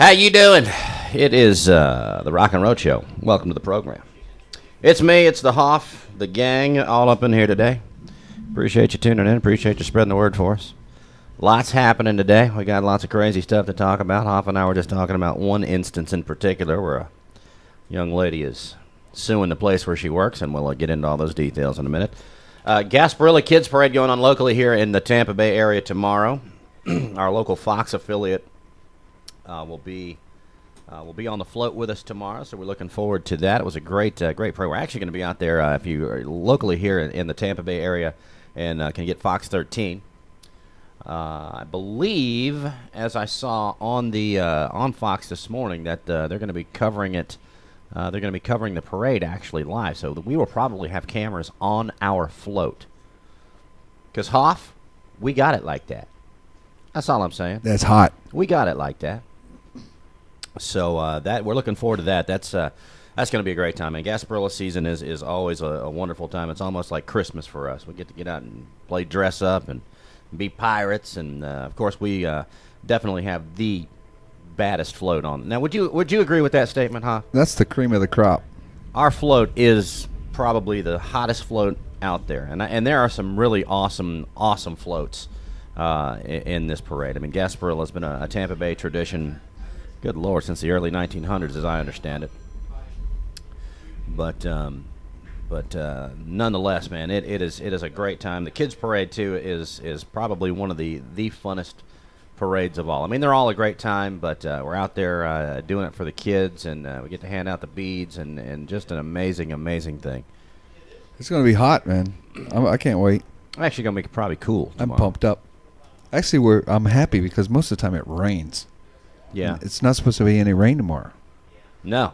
How you doing? It is the Rockin' Roadshow. Welcome to the program. It's me, it's the Hoff, the gang, all up in here today. Appreciate you tuning in. Appreciate you spreading the word for us. Lots happening today. We got lots of crazy stuff to talk about. Hoff and I were just talking about one instance in particular where a young lady is suing the place where she works, and we'll get into all those details in a minute. Gasparilla Kids Parade going on locally here in the Tampa Bay area tomorrow. Our local Fox affiliate will be on the float with us tomorrow, so we're looking forward to that. It was a great parade. We're actually going to be out there if you are locally here in the Tampa Bay area and can get Fox 13. I believe, as I saw on Fox this morning, that they're going to be covering it. They're going to be covering the parade actually live, so we will probably have cameras on our float. Because Hoff, we got it like that. That's all I'm saying. That's hot. We got it like that. So that we're looking forward to that. That's going to be a great time. And Gasparilla season is always a wonderful time. It's almost like Christmas for us. We get to get out and play dress up and be pirates. And of course, we definitely have the baddest float on. Now, would you agree with that statement, huh? That's the cream of the crop. Our float is probably the hottest float out there, and there are some really awesome floats in this parade. I mean, Gasparilla has been a Tampa Bay tradition. Good Lord, since the early 1900s, as I understand it. But nonetheless, man, it is a great time. The kids' parade too is probably one of the funnest parades of all. I mean, they're all a great time, but we're out there doing it for the kids, and we get to hand out the beads, and just an amazing thing. It's going to be hot, man. I can't wait. I'm actually going to be probably cool tomorrow. I'm pumped up. Actually, I'm happy because most of the time it rains. Yeah. It's not supposed to be any rain tomorrow. No.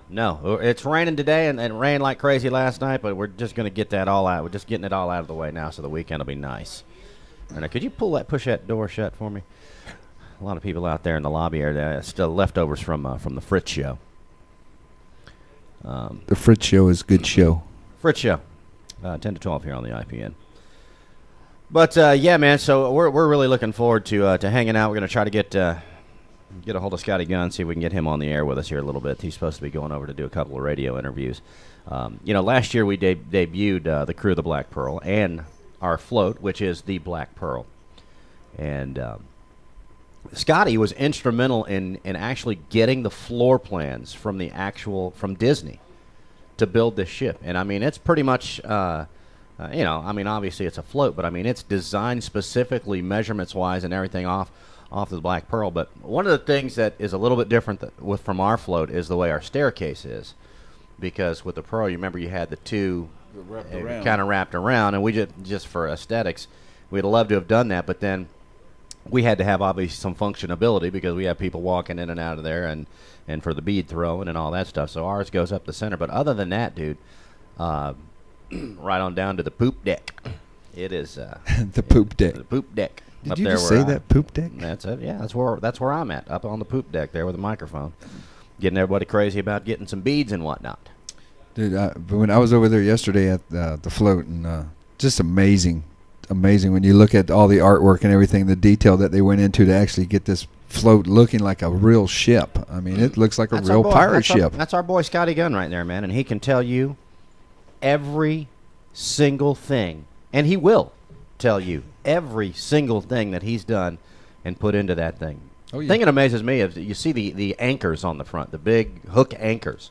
It's raining today, and it rained like crazy last night, but we're just going to get that all out. We're just getting it all out of the way now, so the weekend will be nice. And could you push that door shut for me? A lot of people out there in the lobby are still leftovers from the Fritz show. The Fritz show is a good show. Fritz show, 10 to 12 here on the IPN. But yeah, man. So we're really looking forward to hanging out. We're going to try to get a hold of Scotty Gunn, see if we can get him on the air with us here a little bit. He's supposed to be going over to do a couple of radio interviews. Last year we debuted the Crew of the Black Pearl and our float, which is the Black Pearl, and Scotty was instrumental in actually getting the floor plans from Disney to build this ship. And I mean, it's pretty much, obviously it's a float, but I mean, it's designed specifically measurements-wise and everything off the Black Pearl. But one of the things that is a little bit different from our float is the way our staircase is. Because with the Pearl, you remember you had the two kind of wrapped around, and we just for aesthetics, we'd love to have done that, but then we had to have obviously some functionability because we have people walking in and out of there and for the bead throwing and all that stuff. So ours goes up the center. But other than that, dude, right on down to the poop deck. It is the poop deck. The poop deck. Did you just say that, poop deck? That's it. Yeah, that's where I'm at, up on the poop deck there with a microphone, getting everybody crazy about getting some beads and whatnot. Dude, when I was over there yesterday at the float, and just amazing when you look at all the artwork and everything, the detail that they went into to actually get this float looking like a real ship. I mean, it looks like a real pirate ship. That's our boy Scotty Gunn right there, man, and he can tell you every single thing, and he will tell you every single thing that he's done and put into that thing. Oh, yeah. The thing that amazes me is you see the anchors on the front, the big hook anchors.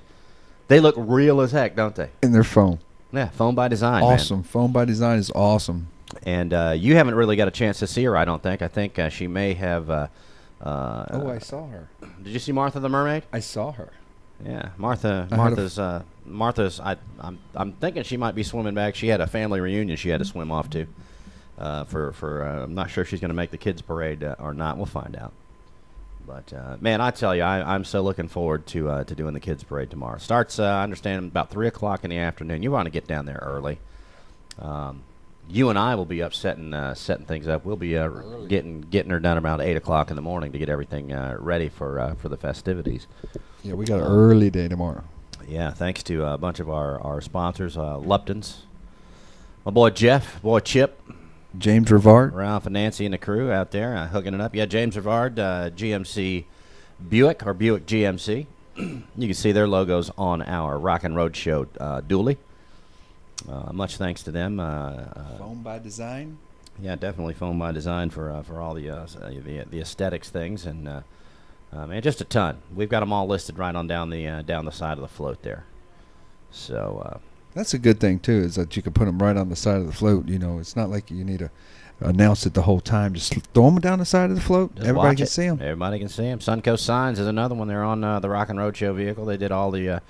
They look real as heck, don't they? And they're foam. Yeah, foam by design. Awesome. Man. Foam by design is awesome. And you haven't really got a chance to see her, I don't think. I think she may have. I saw her. Did you see Martha the Mermaid? I saw her. Yeah, Martha's. I'm thinking she might be swimming back. She had a family reunion she had to swim off to. I'm not sure if she's going to make the kids' parade or not. We'll find out. But man, I tell you, I'm so looking forward to doing the kids' parade tomorrow. Starts, I understand, about 3:00 in the afternoon. You want to get down there early. You and I will be up setting things up. We'll be getting her done around 8:00 in the morning to get everything ready for the festivities. Yeah, we got an early day tomorrow. Yeah, thanks to a bunch of our sponsors, Lupton's, my boy Jeff, boy Chip, James Rivard, Ralph and Nancy and the crew out there hooking it up. Yeah, James Rivard, GMC Buick or Buick GMC. You can see their logos on our Rockin' Roadshow dually. Much thanks to them. Foam by design. Yeah, definitely foam by design for all the aesthetics things, and man, just a ton. We've got them all listed right on down the side of the float there. So that's a good thing too, is that you can put them right on the side of the float. You know, it's not like you need to announce it the whole time. Just throw them down the side of the float. Everybody can see them. Everybody can see them. Suncoast Signs is another one. They're on the Rockin' Roadshow vehicle. They did all the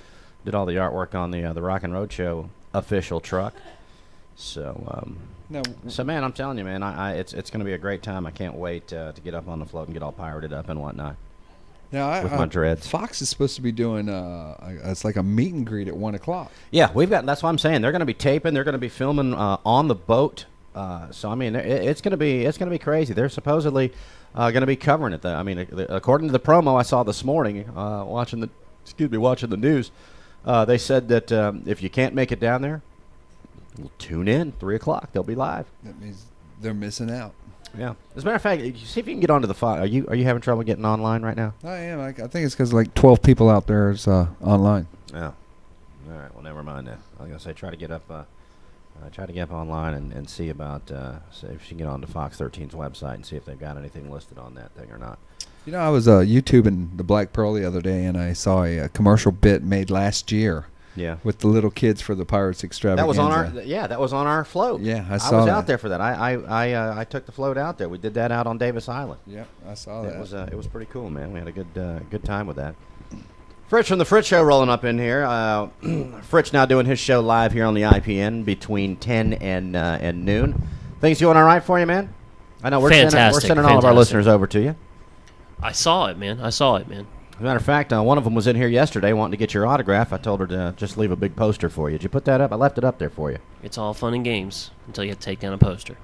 artwork on the Rockin' Roadshow official truck. So so man, I'm telling you, man, it's going to be a great time. I can't wait to get up on the float and get all pirated up and whatnot. Now, with my dreads. Fox is supposed to be doing it's like a meet and greet at 1:00. Yeah, that's what I'm saying. They're going to be taping. They're going to be filming on the boat. So I mean, it's going to be crazy. They're supposedly going to be covering it. I mean, according to the promo I saw this morning, watching the news, they said that if you can't make it down there, well, tune in 3:00. They'll be live. That means they're missing out. Yeah. As a matter of fact, see if you can get onto the Fox. Are you having trouble getting online right now? I am. I think it's because like 12 people out there is online. Oh. All right. Well, never mind that. I was gonna say try to get up online and see about see if you can get onto Fox 13's website and see if they've got anything listed on that thing or not. You know, I was YouTubing the Black Pearl the other day, and I saw a commercial bit made last year. Yeah. With the little kids for the Pirates Extravaganza. That was on our float. Yeah, I was out there for that. I took the float out there. We did that out on Davis Island. Yeah, I saw that. It was pretty cool, man. We had a good time with that. Fritz from the Fritz Show rolling up in here. Fritz now doing his show live here on the IPN between 10 and noon. Things going all right for you, man? I know we're sending all of our listeners over to you. I saw it, man. As a matter of fact, one of them was in here yesterday wanting to get your autograph. I told her to just leave a big poster for you. Did you put that up? I left it up there for you. It's all fun and games until you have to take down a poster.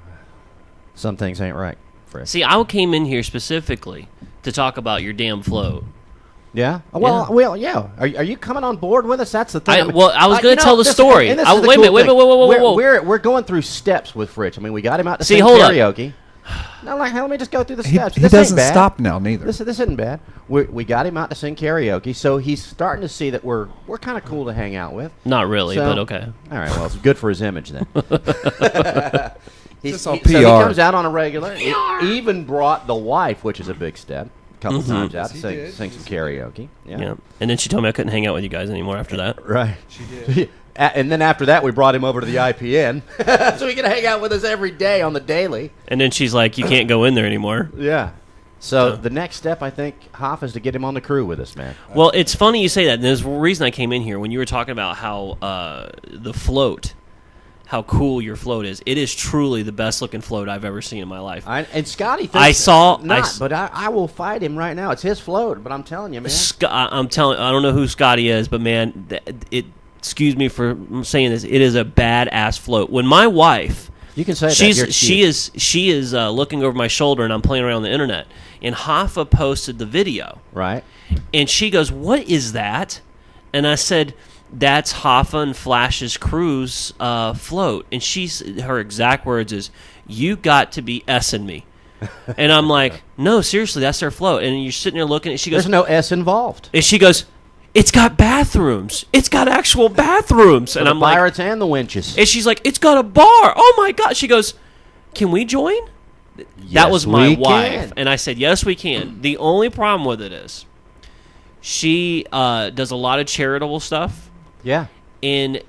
Some things ain't right, Fritz. See, I came in here specifically to talk about your damn float. Yeah? Well, yeah. Are you coming on board with us? That's the thing. I was going to tell the story. Wait a minute. Whoa. We're going through steps with Fritz. I mean, we got him out to sing karaoke. No, let me just go through the steps. He doesn't stop now, neither. This isn't bad. We got him out to sing karaoke, so he's starting to see that we're kind of cool to hang out with. Not really, but okay. All right, well, it's good for his image then. It's all PR. So he comes out on a regular. He even brought the wife, which is a big step, a couple times out to sing some karaoke. Yeah, and then she told me I couldn't hang out with you guys anymore after that. Right. She did. And then after that, we brought him over to the IPN, so he can hang out with us every day on the daily. And then she's like, "You can't go in there anymore." Yeah. So the next step, I think, Hoff, is to get him on the crew with us, man. Well, it's funny you say that. And there's a reason I came in here when you were talking about how the float, how cool your float is. It is truly the best looking float I've ever seen in my life. And Scotty thinks but I will fight him right now. It's his float, but I'm telling you, man. I don't know who Scotty is, but man, excuse me for saying this, it is a badass float. When my wife, you can say she is looking over my shoulder and I'm playing around on the internet, and Hoffa posted the video, right? And she goes, "What is that?" And I said, "That's Hoffa and Flash's cruise float." And her exact words is, "You got to be S-ing me." And I'm like, "No, seriously, that's their float." And you're sitting there looking at it. She goes, "There's no S involved." And she goes, "It's got bathrooms. It's got actual bathrooms." And I'm like, pirates and the winches. And she's like, "It's got a bar. Oh my God." She goes, "Can we join?" That was my wife. And I said, "Yes, we can." The only problem with it is she does a lot of charitable stuff. Yeah. And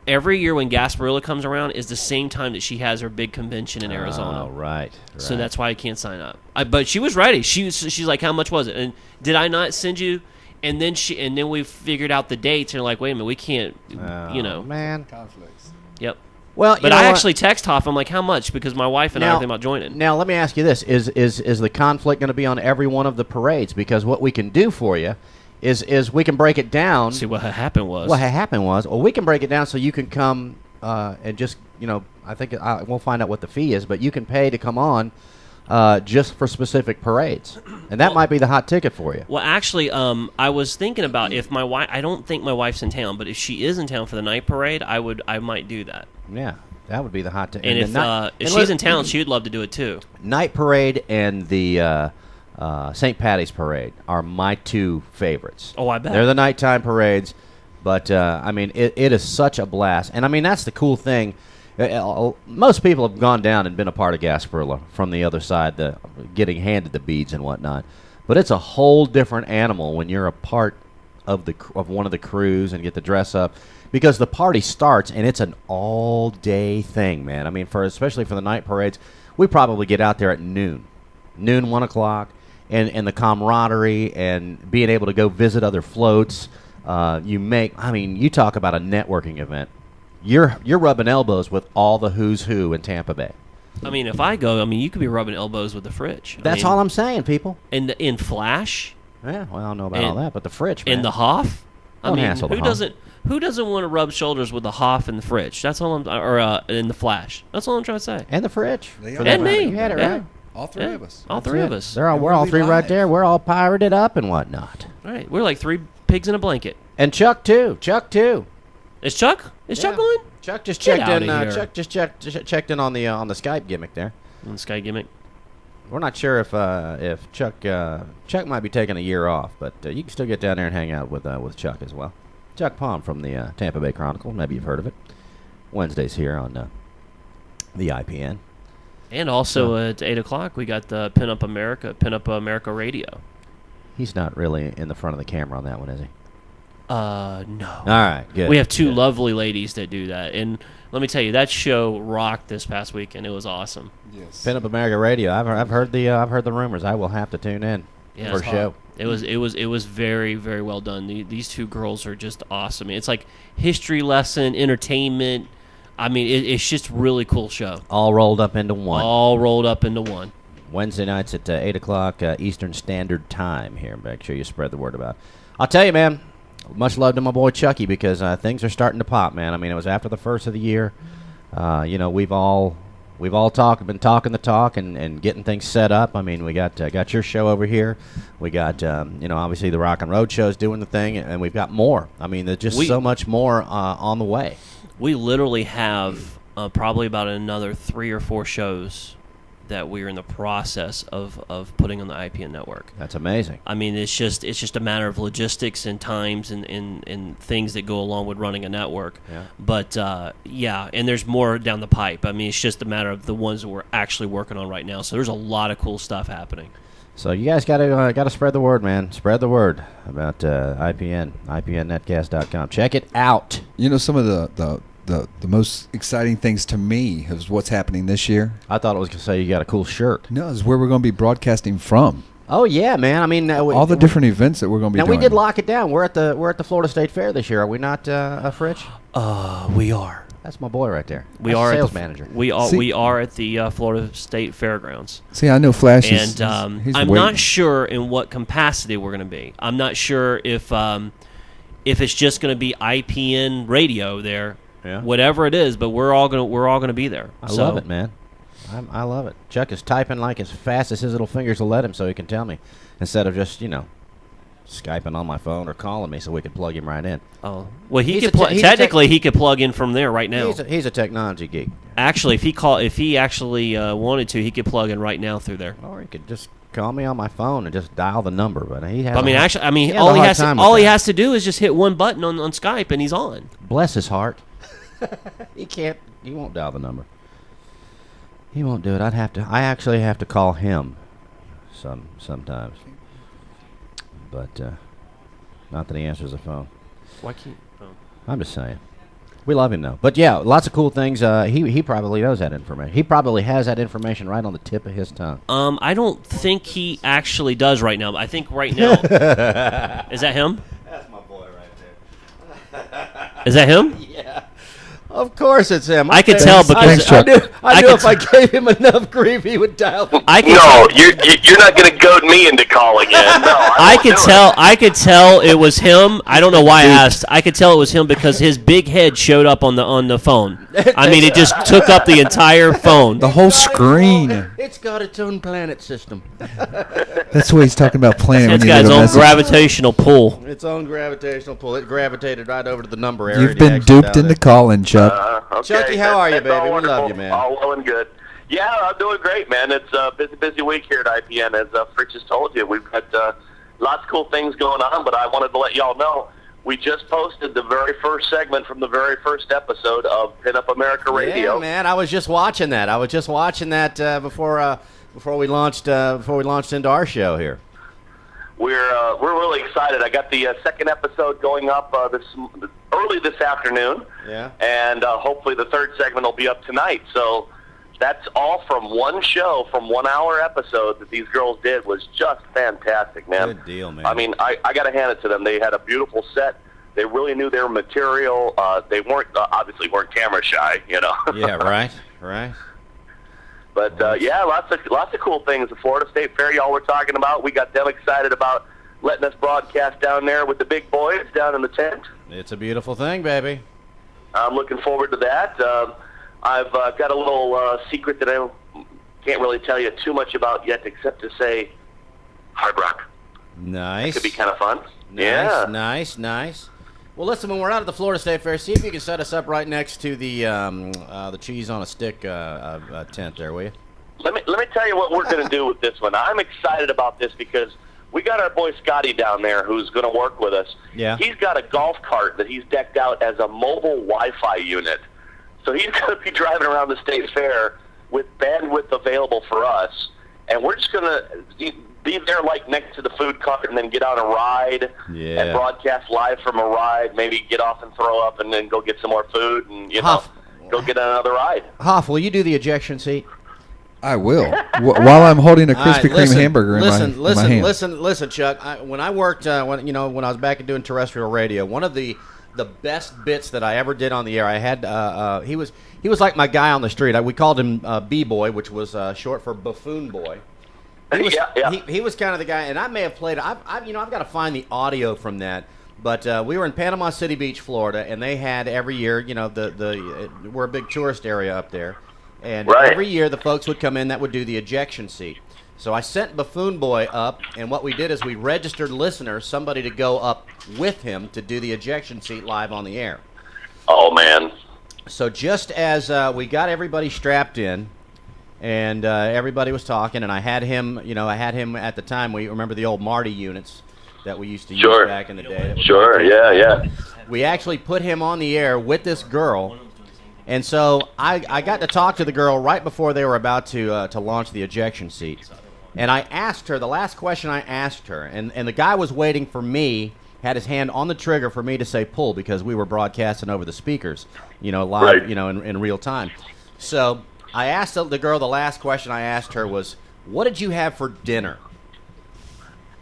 every year when Gasparilla comes around is the same time that she has her big convention in Arizona. Oh, right. So that's why I can't sign up. But she was ready. She's like, "How much was it?" And did I not send you? And then we figured out the dates, and we're like, "Wait a minute, we can't." Man. Conflicts. Yep. Well, but I actually text Hoff. I'm like, "How much?" Because my wife and I are thinking about joining. Now, let me ask you this: Is the conflict going to be on every one of the parades? Because what we can do for you is we can break it down. See, what happened was. Well, we can break it down so you can come and just I think we'll find out what the fee is, but you can pay to come on. Just for specific parades, and that might be the hot ticket for you. Well, actually, I was thinking about if my wife. I don't think my wife's in town, but if she is in town for the night parade, I might do that. Yeah, that would be the hot ticket. And if she's in town, she would love to do it too. Night parade and the St. Patty's Parade are my two favorites. Oh, I bet. They're the nighttime parades, but I mean, it is such a blast. And I mean, that's the cool thing. Most people have gone down and been a part of Gasparilla from the other side, getting handed the beads and whatnot. But it's a whole different animal when you're a part of one of the crews and get to dress up, because the party starts and it's an all-day thing, man. I mean, especially for the night parades, we probably get out there at noon, 1 o'clock, and the camaraderie and being able to go visit other floats. You talk about a networking event. You're rubbing elbows with all the who's who in Tampa Bay. I mean, if I go, you could be rubbing elbows with the Fritch. That's all I'm saying, people. In Flash. Yeah, well, I don't know about all that, but the Fritch, man. And the Hoff. Don't hassle the Hoff. Who doesn't want to rub shoulders with the Hoff and the Fritch? That's all in the Flash. That's all I'm trying to say. And the Fritch. And me. You had it right. All three of us. All three of us. We're all three right there. We're all pirated up and whatnot. All right, we're like three pigs in a blanket. And Chuck too. Is Chuck? Is Chuck going? Chuck just Get checked in. outta here. Chuck just checked in on the Skype gimmick there. On the Sky gimmick. We're not sure if Chuck might be taking a year off, but you can still get down there and hang out with Chuck as well. Chuck Palm from the Tampa Bay Chronicle. Maybe you've heard of it. Wednesdays here on the IPN. And also at 8 o'clock, we got the Pin Up America Radio. He's not really in the front of the camera on that one, is he? No. All right, good. We have two good. lovely ladies that do that. And let me tell you, that show rocked this past weekend. It was awesome. Yes. Pin Up America Radio. I've heard the rumors. I will have to tune in for a show. It was very, very well done. These two girls are just awesome. It's like history lesson, entertainment. I mean, it's just a really cool show. All rolled up into one. Wednesday nights at 8 o'clock Eastern Standard Time here. Make sure you spread the word about it. I'll tell you, man, much love to my boy Chucky, because things are starting to pop, man. I mean, it was after the first of the year. We've all been talking the talk and getting things set up. I mean, we got your show over here. We got obviously the Rockin' Roadshow is doing the thing, and we've got more. I mean, there's just so much more on the way. We literally have probably about another 3 or 4 shows that we're in the process of putting on the IPN network. That's amazing. I mean, it's just a matter of logistics and times and things that go along with running a network. Yeah. But and there's more down the pipe. I mean, it's just a matter of the ones that we're actually working on right now. So there's a lot of cool stuff happening. So you guys got to spread the word, man. Spread the word about IPN, IPNnetcast.com. Check it out. You know, some of the most exciting things to me is what's happening this year. I thought it was going to say you got a cool shirt. No, it's where we're going to be broadcasting from. Oh yeah, man. I mean, all the different events that we're going to be doing. Now we did lock it down. We're at the Florida State Fair this year. Are we not, Fritch? We are. That's my boy right there. We That's are sales manager. We are at the Florida State Fairgrounds. See, I know Flash is. And he's I'm waiting. not sure in what capacity we're going to be. I'm not sure if it's just going to be IPN radio there. Yeah. Whatever it is, but we're all gonna be there. I love it, man. I love it. Chuck is typing like as fast as his little fingers will let him, so he can tell me, instead of just Skyping on my phone or calling me, so we could plug him right in. Oh, well, he could he could plug in from there right now. He's a technology geek. Actually, if he actually wanted to, he could plug in right now through there. Or he could just call me on my phone and just dial the number. But he has. All he has to do is just hit one button on Skype and he's on. Bless his heart. He can't. He won't dial the number. He won't do it. I actually have to call him sometimes. But not that he answers the phone. Why can't? Oh. I'm just saying. We love him though. But yeah, lots of cool things. He probably knows that information. He probably has that information right on the tip of his tongue. I don't think he actually does right now. I think right now. Is that him? That's my boy right there. Is that him? Yeah. Of course it's him. I could tell because I knew if I gave him enough grief, he would dial. You're not going to goad me into calling in. No, I could tell it was him. I don't know why I asked. I could tell it was him because his big head showed up on the phone. I mean, it just took up the entire phone. The whole screen. It's got its own planet system. That's what he's talking about playing. It's got its own gravitational pull. Its own gravitational pull. It gravitated right over to the number area. You've been duped into calling, Chuck. Okay. Chucky, how are you, That's baby? all We love wonderful. you, man. All well and good. Yeah, I'm doing great, man. It's a busy week here at IPN, as Fritz just told you. We've got lots of cool things going on, but I wanted to let y'all know we just posted the very first segment from the very first episode of Pinup America Radio. Yeah, man, I was just watching that. Before we launched into our show here. We're really excited. I got the second episode going up early this afternoon. Yeah. And hopefully the third segment will be up tonight. So that's all from one show, from 1 hour episode that these girls did. Was just fantastic, man. Good deal, man. I mean, I got to hand it to them. They had a beautiful set. They really knew their material. They obviously weren't camera shy, you know. Yeah, right. But yeah, lots of cool things. The Florida State Fair y'all were talking about. We got them excited about letting us broadcast down there with the big boys down in the tent. It's a beautiful thing, baby. I'm looking forward to that. I've got a little secret that I can't really tell you too much about yet, except to say Hard Rock. Nice. Could be kind of fun. Nice. Well, listen, when we're out at the Florida State Fair, see if you can set us up right next to the cheese on a stick tent there, will you? Let me tell you what we're going to do with this one. I'm excited about this because we got our boy Scotty down there who's going to work with us. Yeah. He's got a golf cart that he's decked out as a mobile Wi-Fi unit. So he's going to be driving around the state fair with bandwidth available for us, and we're just going to be there like next to the food cart and then get on a ride and broadcast live from a ride, maybe get off and throw up and then go get some more food and, go get on another ride. Hoff, will you do the ejection seat? I will. While I'm holding a Krispy Kreme hamburger in my hand. Listen, Chuck. When I worked, when I was back and doing terrestrial radio, one of the best bits that I ever did on the air, I had he was like my guy on the street. We called him B-Boy, which was short for Buffoon Boy. He was kind of the guy, and I may have played. I've got to find the audio from that. But we were in Panama City Beach, Florida, and they had every year. We're a big tourist area up there, and every year the folks would come in that would do the ejection seat. So I sent Buffoon Boy up, and what we did is we registered listeners, somebody to go up with him to do the ejection seat live on the air. Oh man! So just as we got everybody strapped in. And everybody was talking, and I had him at the time. We remember the old Marty units that we used to use back in the day. Sure, yeah. We actually put him on the air with this girl, and so I got to talk to the girl right before they were about to launch the ejection seat. And I asked her, the last question I asked her, and the guy was waiting for me, had his hand on the trigger for me to say pull because we were broadcasting over the speakers, live, in real time. So I asked the girl, the last question I asked her was, what did you have for dinner?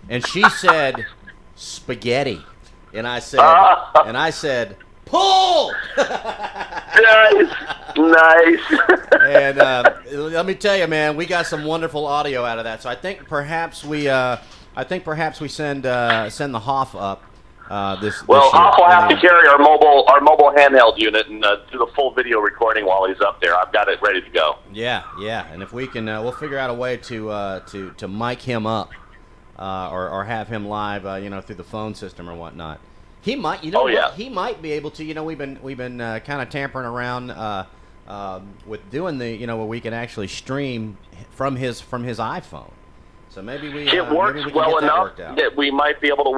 And she said, spaghetti. And I said, pull! Nice. And let me tell you, man, we got some wonderful audio out of that. So I think perhaps we send the Hoff up. Hoff will have to carry our mobile handheld unit and do the full video recording while he's up there. I've got it ready to go. Yeah, and if we can, we'll figure out a way to mic him up, or have him live, through the phone system or whatnot. He might, he might be able to. We've been kind of tampering around with doing where we can actually stream from his iPhone. So maybe it works well enough that we might be able to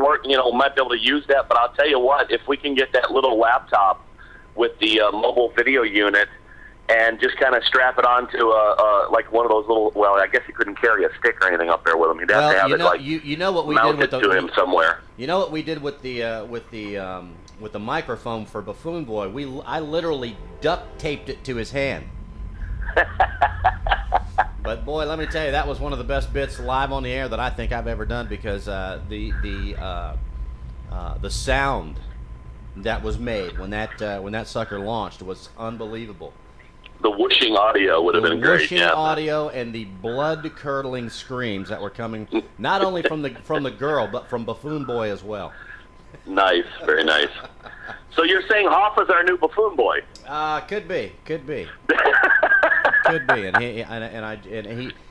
might be able to use that. But I'll tell you what, if we can get that little laptop with the mobile video unit and just kind of strap it onto like one of those little, I guess he couldn't carry a stick or anything up there with him. He'd have to have it what we did with to him somewhere. You know what we did with the microphone for Buffoon Boy? I literally duct taped it to his hand. But boy, let me tell you, that was one of the best bits live on the air that I think I've ever done because the sound that was made when that sucker launched was unbelievable. The whooshing audio would have been great. The whooshing audio and the blood-curdling screams that were coming not only from the girl but from Buffoon Boy as well. Nice, very nice. So you're saying Hoff is our new Buffoon Boy? Could be. Could be, and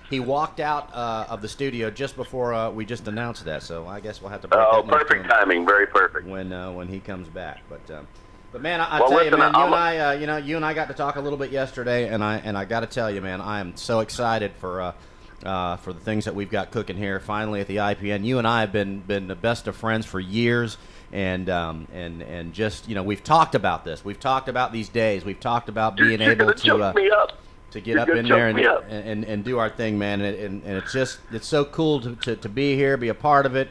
he walked out of the studio just before we just announced that. So I guess we'll have to. Break that perfect timing, very perfect. When he comes back, but But man, I Well, tell you, listen, man, I'm you and I got to talk a little bit yesterday, and I got to tell you, man, I am so excited for the things that we've got cooking here. Finally at the IPN, you and I have been the best of friends for years, and just we've talked about this. We've talked about these days. We've talked about being You're able gonna choke me up. to get You're up gonna in there choke me up. and do our thing, man. And it's so cool to be here, be a part of it.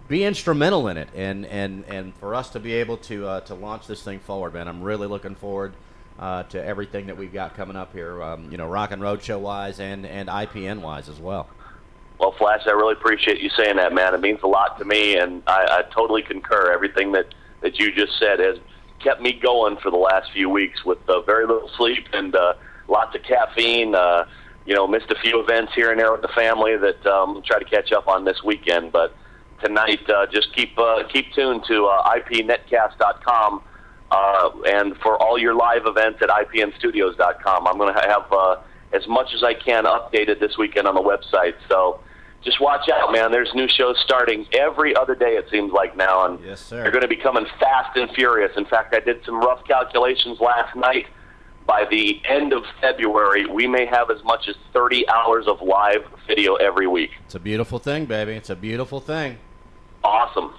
Be instrumental in it, and for us to be able to launch this thing forward, man. I'm really looking forward to everything that we've got coming up here, Rockin' Roadshow wise and IPN wise as well. Well, Flash, I really appreciate you saying that, man. It means a lot to me, and I totally concur. Everything that you just said has kept me going for the last few weeks with very little sleep and lots of caffeine. Missed a few events here and there with the family that I'll try to catch up on this weekend, but tonight, just keep tuned to ipnetcast.com and for all your live events at ipnstudios.com. I'm going to have as much as I can updated this weekend on the website. So just watch out, man. There's new shows starting every other day, it seems like now, and Yes, sir. they're going to be coming fast and furious. In fact, I did some rough calculations last night. By the end of February, we may have as much as 30 hours of live video every week. It's a beautiful thing, baby. It's a beautiful thing. Awesome.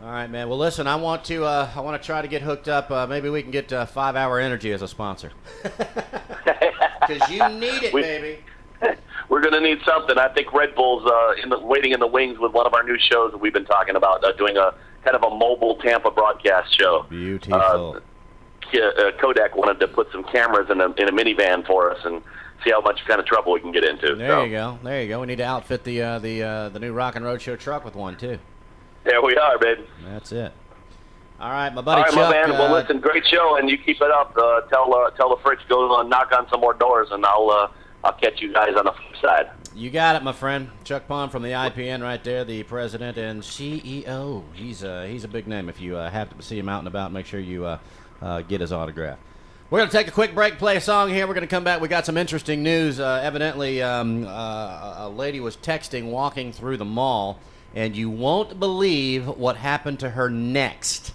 All right, man. Well, listen, I want to try to get hooked up. Maybe we can get 5 Hour Energy as a sponsor. Because you need it, baby. We're going to need something. I think Red Bull's waiting in the wings with one of our new shows that we've been talking about, doing a kind of a mobile Tampa broadcast show. Beautiful. Kodak wanted to put some cameras in a minivan for us and see how much kind of trouble we can get into. There you go. We need to outfit the new Rockin' Roadshow truck with one too. There we are, baby. That's it. All right, my buddy All right, Chuck. my man. Well, listen, great show, and you keep it up. Tell the Fritz go knock on some more doors, and I'll catch you guys on the flip side. You got it, my friend. Chuck Pond from the IPN right there, the president and CEO. He's a big name. If you have to see him out and about, make sure you get his autograph. We're going to take a quick break, play a song here. We're going to come back. We got some interesting news. Evidently, a lady was texting walking through the mall, and you won't believe what happened to her next.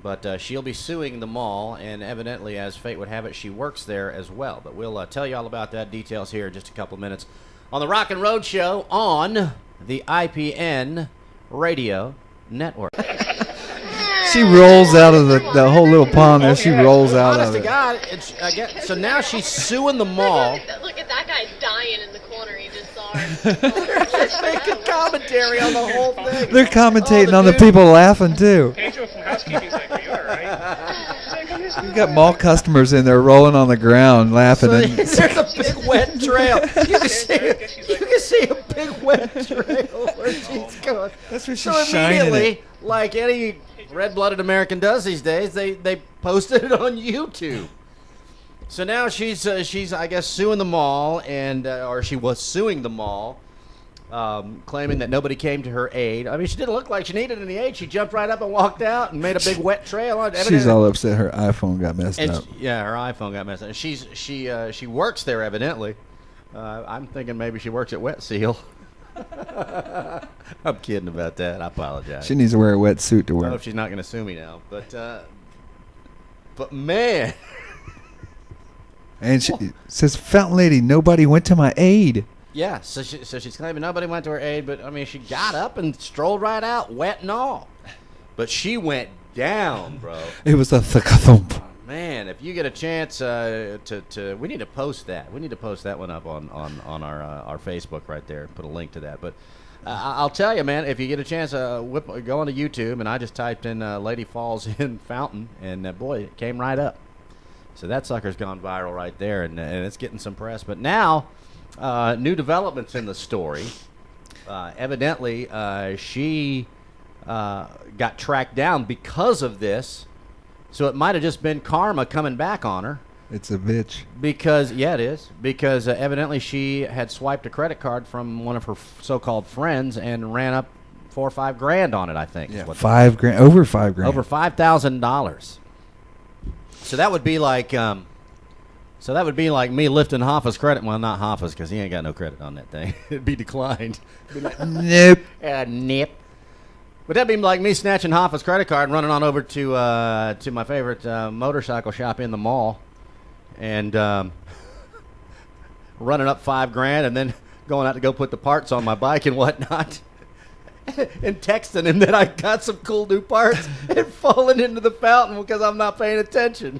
But she'll be suing the mall, and evidently, as fate would have it, she works there as well. But we'll tell you all about that, details here in just a couple of minutes on the Rockin' Road Show on the IPN Radio Network. She rolls out of the whole little pond there. She rolls out Honest of to it. God, so now she's suing the mall. Look at that guy dying in the corner. He just saw They're making commentary on the whole thing. They're commentating on the dude. people laughing too. Pedro from housekeeping's like, are you all right? You've got mall customers in there rolling on the ground laughing. So And there's a big wet trail. You can see a big wet trail where she's going. that's where she's So shining immediately, it. like any red-blooded American does these days, they posted it on YouTube. So now she's I guess suing the mall, and or she was suing the mall, claiming that nobody came to her aid. I mean, she didn't look like she needed any aid. She jumped right up and walked out and made a big wet trail. She's all upset her iPhone got messed And up. yeah, her iPhone got messed up. She works there evidently. I'm thinking maybe she works at Wet Seal. I'm kidding about that. I apologize. She needs to wear a wetsuit to I wear. hope she's not going to sue me now. But man, And she says, "Fountain lady, nobody went to my aid." yeah. So she's claiming nobody went to her aid, but I mean, she got up and strolled right out, wet and all. But she went down, bro. It was a thump. Man, if you get a chance we need to post that. We need to post that one up on our Facebook right there. Put a link to that. But I'll tell you, man, if you get a chance, go onto YouTube, and I just typed in "Lady Falls in Fountain," and boy, it came right up. So that sucker's gone viral right there, and it's getting some press. But now, new developments in the story. Evidently, she got tracked down because of this. So it might have just been karma coming back on her. It's a bitch. Because, yeah, it is. Because evidently she had swiped a credit card from one of her so-called friends and ran up $4 or $5 grand on it, I think. Yeah, $5,000, over $5,000. Over $5,000. So that would be like, me lifting Hoffa's credit. Well, not Hoffa's, because he ain't got no credit on that thing. It'd be declined. It'd be like, Nope. nip. But that'd be like me snatching Hoffa's credit card and running on over to my favorite motorcycle shop in the mall, and running up $5,000, and then going out to go put the parts on my bike and whatnot, and texting him that I got some cool new parts and falling into the fountain because I'm not paying attention.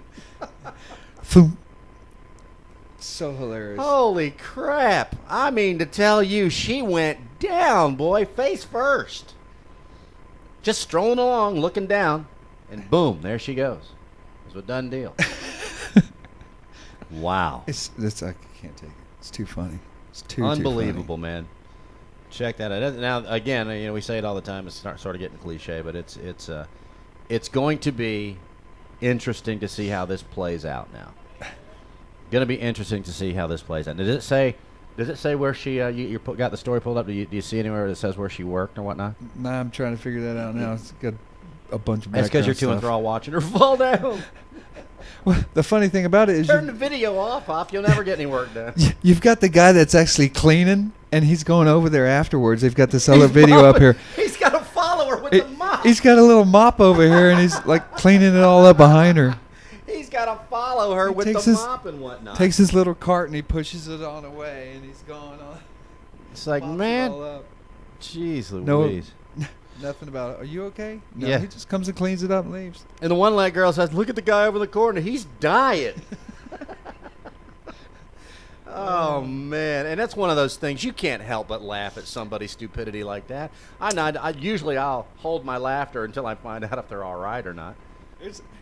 Foom. So hilarious. Holy crap! I mean, to tell you, she went down, boy, face first. Just strolling along, looking down, and boom, there she goes. It was a done deal. Wow. It's I can't take it. It's too funny. It's too Unbelievable, man. Check that out. Now, again, we say it all the time. It's sort of getting cliche, but it's going to be interesting to see how this plays out now. Going to be interesting to see how this plays out. Does it say where she? You got the story pulled up? Do you see anywhere that says where she worked or whatnot? Nah, I'm trying to figure that out now. It's got a bunch of. That's because you're too enthralled watching her fall down. Well, the funny thing about it is, turn the video off. You'll never get any work done. You've got the guy that's actually cleaning, and he's going over there afterwards. They've got this other video up here. He's got a follower with the mop. He's got a little mop over here, and he's like cleaning it all up behind her. He's got to follow her with the mop and whatnot. Takes his little cart and he pushes it on away, and he's going on. It's like, man, jeez No, Louise. nothing about it. Are you okay? No, Yeah. he just comes and cleans it up and leaves. And the one leg girl says, look at the guy over the corner. He's dying. Oh, man. And that's one of those things. You can't help but laugh at somebody's stupidity like that. Usually I'll hold my laughter until I find out if they're all right or not.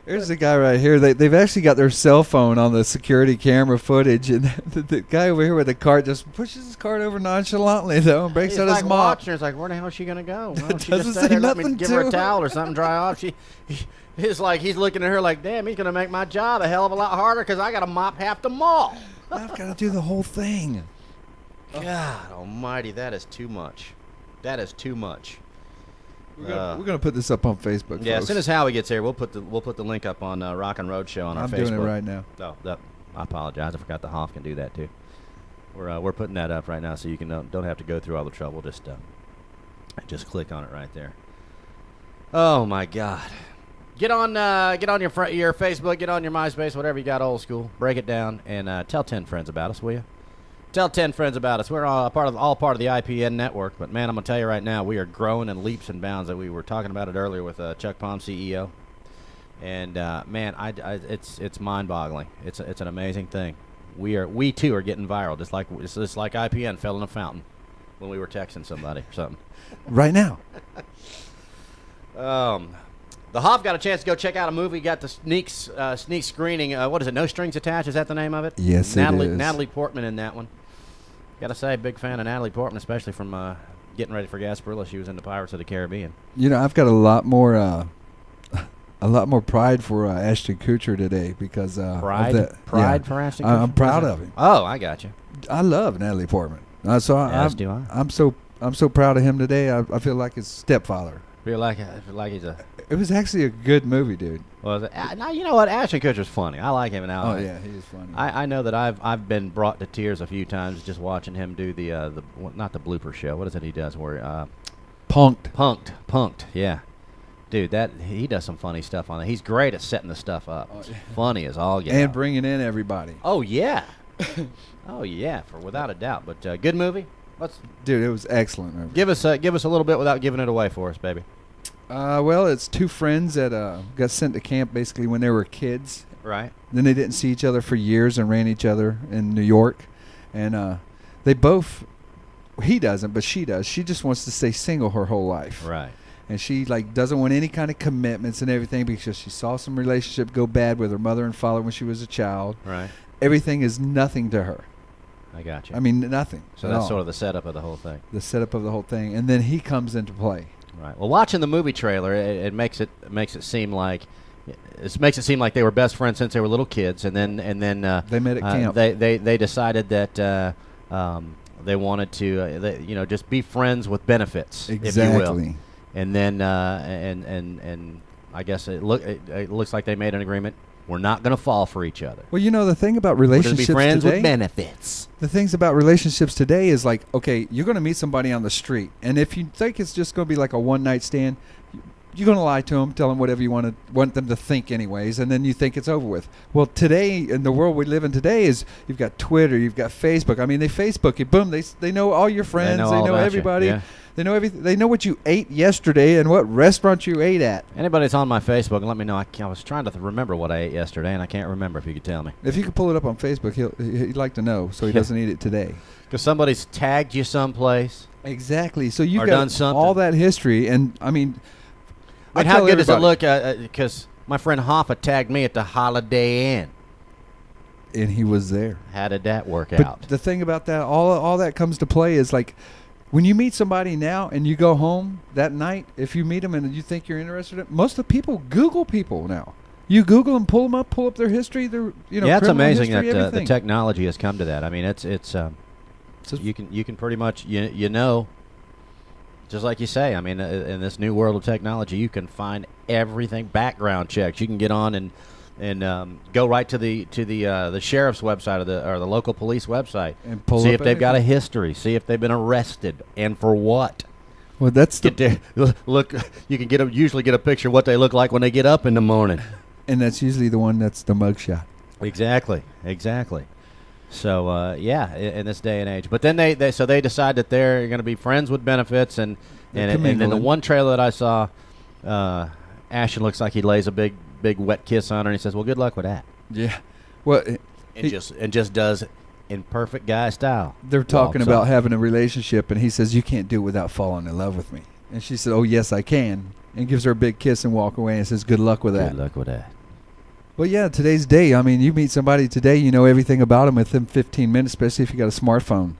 There's a guy right here. They've actually got their cell phone on the security camera footage, and the guy over here with the cart just pushes his cart over nonchalantly, though, and breaks out his mop. He's like, where the hell is she going to go? Well, she Doesn't just say sat here, let me nothing give her to a towel or something, dry off. He's like, he's looking at her like, damn, he's going to make my job a hell of a lot harder because I got to mop half the mall. I've got to do the whole thing. God almighty, that is too much. That is too much. We're gonna put this up on Facebook. Yeah, folks. as soon as Howie gets here, we'll put the link up on Rockin' Roadshow on our Facebook. I'm doing it right now. Oh, I apologize. I forgot the Hoff can do that too. We're putting that up right now, so you can don't have to go through all the trouble. Just click on it right there. Oh my God! Get on your Facebook, get on your MySpace, whatever you got, old school. Break it down and tell 10 friends about us, will you? Tell 10 friends about us. We're all part of the IPN network, but man, I'm gonna tell you right now, we are growing in leaps and bounds. That we were talking about it earlier with Chuck Palm, CEO, and man, it's mind-boggling. It's an amazing thing. We too are getting viral, just like IPN fell in a fountain when we were texting somebody or something. Right now. The Hoff got a chance to go check out a movie. Got the sneak screening. What is it? No Strings Attached. Is that the name of it? Yes, it is. Natalie Portman in that one. Got to say, big fan of Natalie Portman, especially from Getting Ready for Gasparilla. She was in the Pirates of the Caribbean. You know, I've got a lot more pride for Ashton Kutcher today because Pride for Ashton Kutcher. I'm proud of him. Oh, I got you. I love Natalie Portman. As do I. I'm so proud of him today. I feel like his stepfather. Feel like he's a. It was actually a good movie, dude. Was it? Now you know what? Ashton Kutcher's funny. I like him now. Oh yeah, he is funny. I know that I've been brought to tears a few times just watching him do the not the blooper show. What is it he does where Punked. Yeah, dude, that he does some funny stuff on it. He's great at setting the stuff up. It's funny as all get. And bringing in everybody. Oh yeah, without a doubt. But good movie. Dude, it was excellent movie. Give us a little bit without giving it away for us, baby. Well, it's two friends that got sent to camp basically when they were kids. Right. Then they didn't see each other for years and ran each other in New York. And they both, he doesn't, but she does. She just wants to stay single her whole life. Right. And she doesn't want any kind of commitments and everything because she saw some relationship go bad with her mother and father when she was a child. Right. Everything is nothing to her. I got you. I mean, nothing. So that's sort of the setup of the whole thing. The setup of the whole thing. And then he comes into play. Right. Well, watching the movie trailer, it makes it seem like they were best friends since they were little kids, and then they met at camp. They decided that they wanted to just be friends with benefits, exactly. if you will. And then and I guess it looks like they made an agreement We're not going to fall for each other. Well, you know, the thing about We're going to relationships be friends today, with benefits. the things about relationships today is like, okay, you're going to meet somebody on the street, and if you think it's just going to be like a one-night stand, you're going to lie to them, tell them whatever you want them to think anyways, and then you think it's over with. Well, today, in the world we live in today, is you've got Twitter, you've got Facebook. I mean, they Facebook you. Boom, they know all your friends. know They all know about you, everybody. yeah. They know everything. They know what you ate yesterday and what restaurant you ate at. Anybody that's on my Facebook, let me know. I was trying to remember what I ate yesterday, and I can't remember if you could tell me. If you could pull it up on Facebook, he'd like to know, so he Yeah. doesn't eat it today. Because somebody's tagged you someplace. Exactly. So you've Or got done something. all that history, and I mean, I mean, I how tell good does it everybody- look? Because my friend Hoffa tagged me at the Holiday Inn. and he was there. How did that work But out? the thing about that, all that comes to play is like, when you meet somebody now and you go home that night, if you meet them and you think you're interested in, most of the people Google people now. You Google them, pull them up, pull up their history, their Yeah, it's criminal amazing history, that the everything. technology has come to that. I mean, it's you can pretty much you know, just like you say. I mean, in this new world of technology, you can find everything. Background checks. You can get on and go right to the sheriff's website or the local police website And pull see up if they've got a anything. history. See if they've been arrested and for what. Well, that's the Get there, look. You can usually get a picture of what they look like when they get up in the morning. and that's usually the one that's the mugshot. Exactly. So yeah, in this day and age. But then they decide that they're going to be friends with benefits, and They're then the commingling. one trailer that I saw, Ashton looks like he lays a big wet kiss on her, and he says, "Well, good luck with that," Yeah. Well, and just does in perfect guy style. they're talking Walks about off. having a relationship, and he says, "You can't do it without falling in love with me." And she said, "Oh, yes, I can," and gives her a big kiss and walk away and says, "Good luck with that." Good luck with that. Well, yeah, today's day. I mean, you meet somebody today, you know everything about them within 15 minutes, especially if you got a smartphone.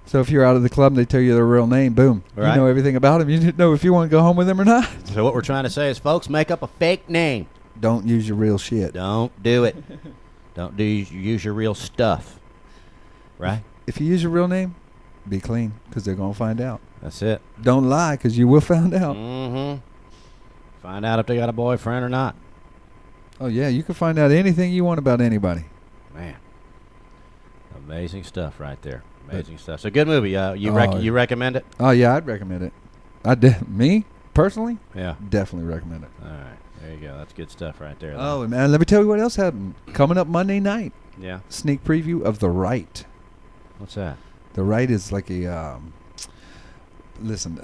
So if you're out of the club and they tell you their real name, boom, Right. you know everything about them. You didn't know if you want to go home with them or not. So what we're trying to say is, folks, make up a fake name. Don't use your real shit. Don't do it. Don't use your real stuff. Right? If you use your real name, be clean, because they're going to find out. That's it. Don't lie, because you will find out. Mm-hmm. Find out if they got a boyfriend or not. Oh, yeah, you can find out anything you want about anybody. Man, amazing stuff right there. Amazing stuff. So good movie. You Oh, you recommend it? Oh, yeah, I'd recommend it. Me, personally, Yeah. definitely recommend it. All right. There you go. That's good stuff right there. Oh, and man, let me tell you what else happened. Coming up Monday night, Yeah. sneak preview of The Right. What's that? The Right is like a listen,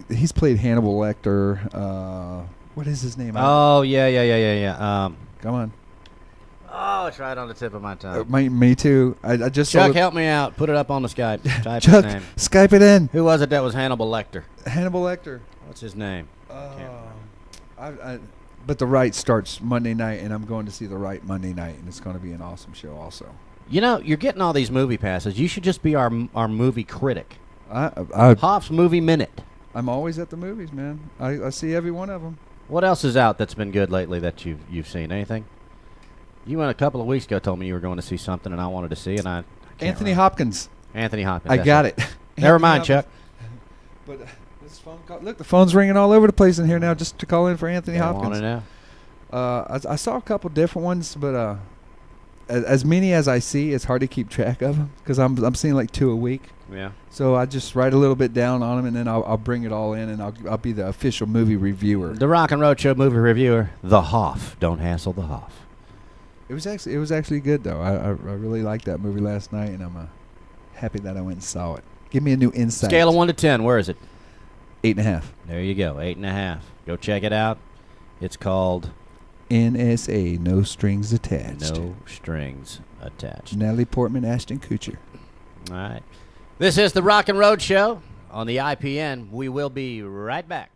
he's played Hannibal Lecter. What is his name? Oh yeah. Come on. Oh, it's right on the tip of my tongue. Me too. I just saw Chuck, it. help me out. Put it up on the Skype. Type Chuck, his name. Skype it in. Who was it that was Hannibal Lecter? Hannibal Lecter. What's his name? But The Right starts Monday night, and I'm going to see The Right Monday night, and it's going to be an awesome show also. You know, you're getting all these movie passes. You should just be our movie critic. I'm Hoff's Movie Minute. always at the movies, man. I see every one of them. What else is out that's been good lately that you've seen? Anything? You went a couple of weeks ago, told me you were going to see something, and I wanted to see, and I can't Anthony remember. Hopkins. Anthony Hopkins. I that's got it. it. Never Anthony mind, Hopkins. Chuck. But this phone call, look, the phone's ringing all over the place in here now just to call in for Anthony I want Hopkins. to know. I saw a couple different ones, but as many as I see, it's hard to keep track of them because I'm seeing like 2 a week. Yeah. So I just write a little bit down on them, and then I'll bring it all in, and I'll be the official movie reviewer. The Rock and Roadshow movie reviewer, the Hoff. Don't hassle the Hoff. It was actually good though. I really liked that movie last night, and I'm happy that I went and saw it. Give me a new insight. Scale of 1 to 10, where is it? 8.5. There you go, 8.5. Go check it out. It's called NSA, no strings attached. No Strings Attached. Natalie Portman, Ashton Kutcher. All right. This is the Rock and Road Show on the IPN. We will be right back.